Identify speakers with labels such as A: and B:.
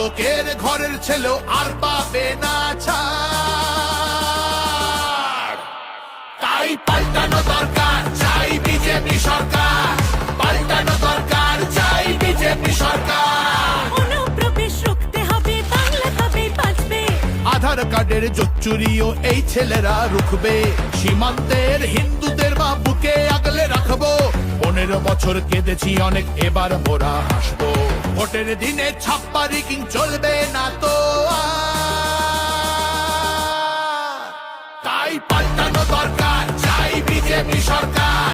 A: লোকের ঘরের ছেলেও আর পাবে না ছাড়। তাই পাল্টানো দরকার, চাই বিজেপি সরকার। পাল্টানো দরকার, চাই বিজেপি সরকার।
B: অনুপ্রবেশ রুখতে হবে, বাংলা তবেই বাঁচবে।
A: আধার কার্ডের জোচ্চুরিও এই ছেলেরা রুখবে। সীমান্তের হিন্দুদের মা বুকে আগলে রাখবো। 15 বছর কেঁদেছি অনেক, এবার মোরা হাসবো। ভোটের দিনে ছাপ্পা রিগিং চলবে না তো আর। তাই পাল্টানো দরকার, চাই বিজেপি সরকার।